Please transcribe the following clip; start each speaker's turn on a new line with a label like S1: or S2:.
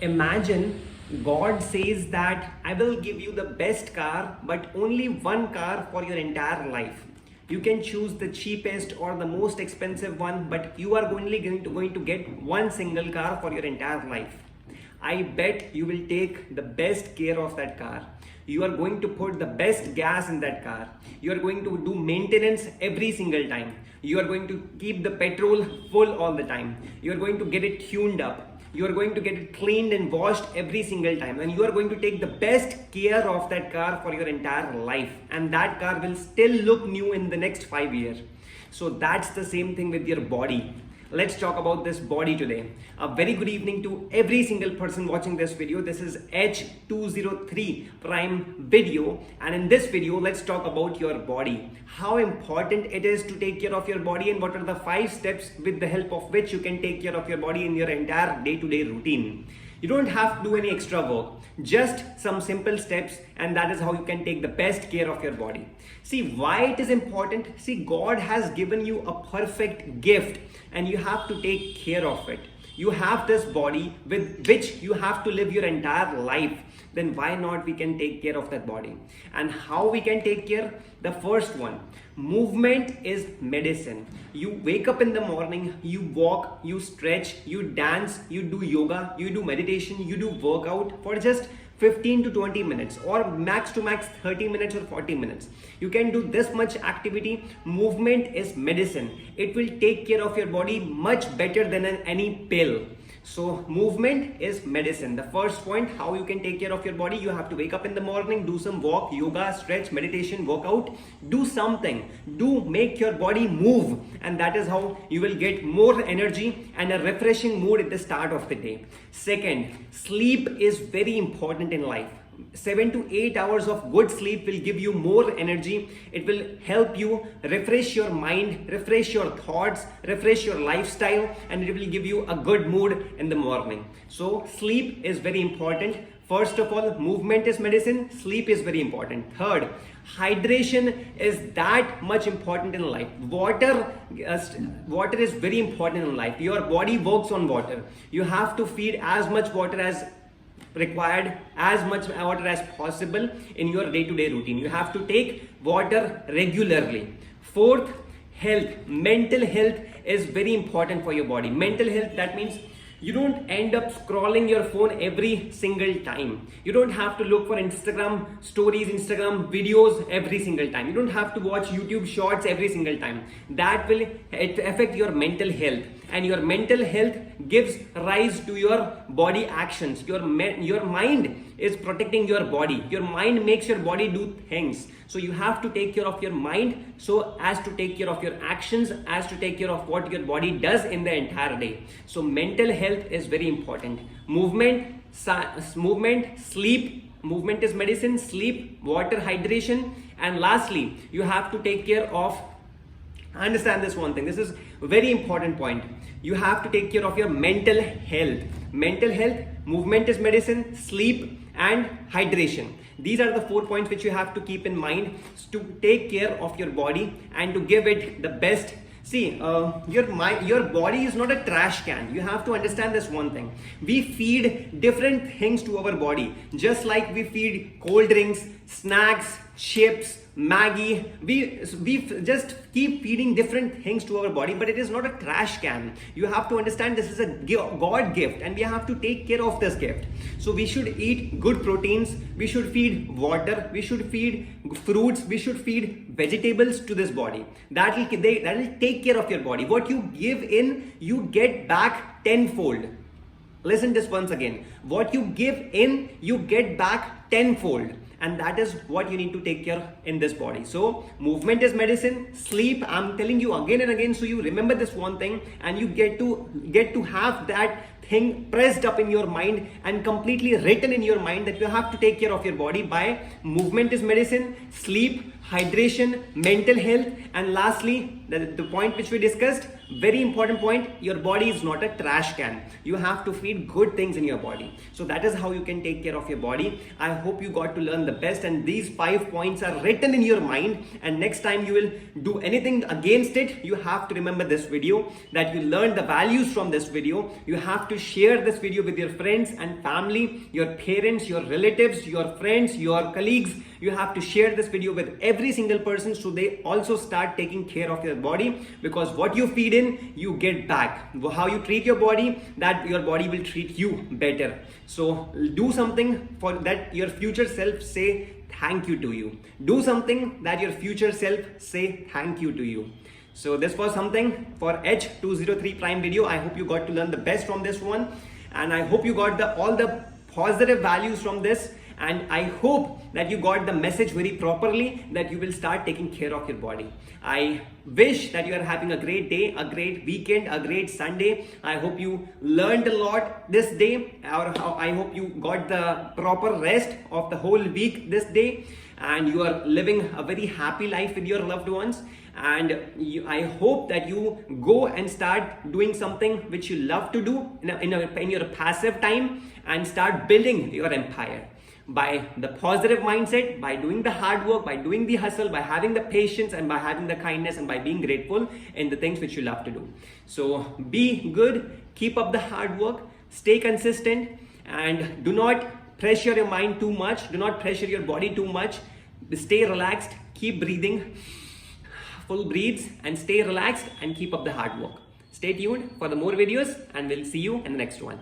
S1: Imagine God says that I will give you the best car, but only one car for your entire life. You can choose the cheapest or the most expensive one, but you are only going to get one single car for your entire life. I bet you will take the best care of that car. You are going to put the best gas in that car. You are going to do maintenance every single time. You are going to keep the petrol full all the time. You are going to get it tuned up. You are going to get it cleaned and washed every single time, and you are going to take the best care of that car for your entire life, and that car will still look new in the next 5 years. So that's the same thing with your body. Let's talk about this body today. A very good evening to every single person watching this video. This is H203 Prime video, and in this video let's talk about your body, how important it is to take care of your body, and what are the 5 steps with the help of which you can take care of your body in your entire day-to-day routine. You don't have to do any extra work, just some simple steps, and that is how you can take the best care of your body. See why it is important. See, God has given you a perfect gift and you have to take care of it. You have this body with which you have to live your entire life. Then why not we can take care of that body? And how we can take care? The first one, movement is medicine. You wake up in the morning, you walk, you stretch, you dance, you do yoga, you do meditation, you do workout for just 15 to 20 minutes or max to max 30 minutes or 40 minutes. You can do this much activity. Movement is medicine. It will take care of your body much better than any pill. So movement is medicine. The first point, how you can take care of your body, you have to wake up in the morning, do some walk, yoga, stretch, meditation, workout, do something, make your body move, and that is how you will get more energy and a refreshing mood at the start of the day. Second, sleep is very important in life. 7 to 8 hours of good sleep will give you more energy. It will help you refresh your mind, refresh your thoughts, refresh your lifestyle, and it will give you a good mood in the morning. So sleep is very important. First of all, movement is medicine. Sleep is very important. Third, hydration is that much important in life. Water is very important in life. Your body works on water. You have to feed as much water as required, as much water as possible in your day-to-day routine. You have to take water regularly. Fourth, health. Mental health is very important for your body. Mental health, that means you don't end up scrolling your phone every single time. You don't have to look for Instagram stories, Instagram videos every single time. You don't have to watch YouTube shorts every single time. That will affect your mental health, and your mental health gives rise to your body actions. Your mind is protecting your body. Your mind makes your body do things. So you have to take care of your mind so as to take care of your actions, as to take care of what your body does in the entire day. So mental health is very important. Movement, sleep. Movement is medicine. Sleep, water, hydration, and lastly, you have to take care of, understand this one thing. This is a very important point. You have to take care of your mental health. Mental health, movement is medicine, sleep, and hydration. These are the 4 points which you have to keep in mind to take care of your body and to give it the best. See, your body is not a trash can. You have to understand this one thing. We feed different things to our body. Just like we feed cold drinks, snacks, chips, Maggie, we just keep feeding different things to our body, but it is not a trash can. You have to understand this is a God gift, and we have to take care of this gift. So we should eat good proteins, we should feed water, we should feed fruits, we should feed vegetables to this body. That will take care of your body. What you give in, you get back tenfold. Listen this once again. What you give in, you get back tenfold. And that is what you need to take care in this body. So movement is medicine. Sleep, I'm telling you again and again, so you remember this one thing, and you get to have that thing pressed up in your mind and completely written in your mind that you have to take care of your body by movement is medicine, sleep, hydration, mental health, and lastly, the point which we discussed, very important point, your body is not a trash can. You have to feed good things in your body. So that is how you can take care of your body. I hope you got to learn the best, and these 5 points are written in your mind, and next time you will do anything against it, you have to remember this video, that you learned the values from this video. You have to share this video with your friends and family, your parents, your relatives, your friends, your colleagues. You have to share this video with every single person so they also start taking care of your body, because what you feed in, you get back. How you treat your body, that your body will treat you better. So do something for that your future self say thank you to you. Do something that your future self say thank you to you. So this was something for H203 Prime video. I hope you got to learn the best from this one, and I hope you got all the positive values from this, and I hope that you got the message very properly, that you will start taking care of your body. I wish that you are having a great day, a great weekend, a great Sunday. I hope you learned a lot this day, or I hope you got the proper rest of the whole week this day, and you are living a very happy life with your loved ones. And I hope that you go and start doing something which you love to do in your passive time, and start building your empire by the positive mindset, by doing the hard work, by doing the hustle, by having the patience, and by having the kindness, and by being grateful in the things which you love to do. So be good, keep up the hard work, stay consistent, and do not pressure your mind too much, do not pressure your body too much. Stay relaxed, keep breathing full breaths, and stay relaxed and keep up the hard work. Stay tuned for the more videos, and we'll see you in the next one.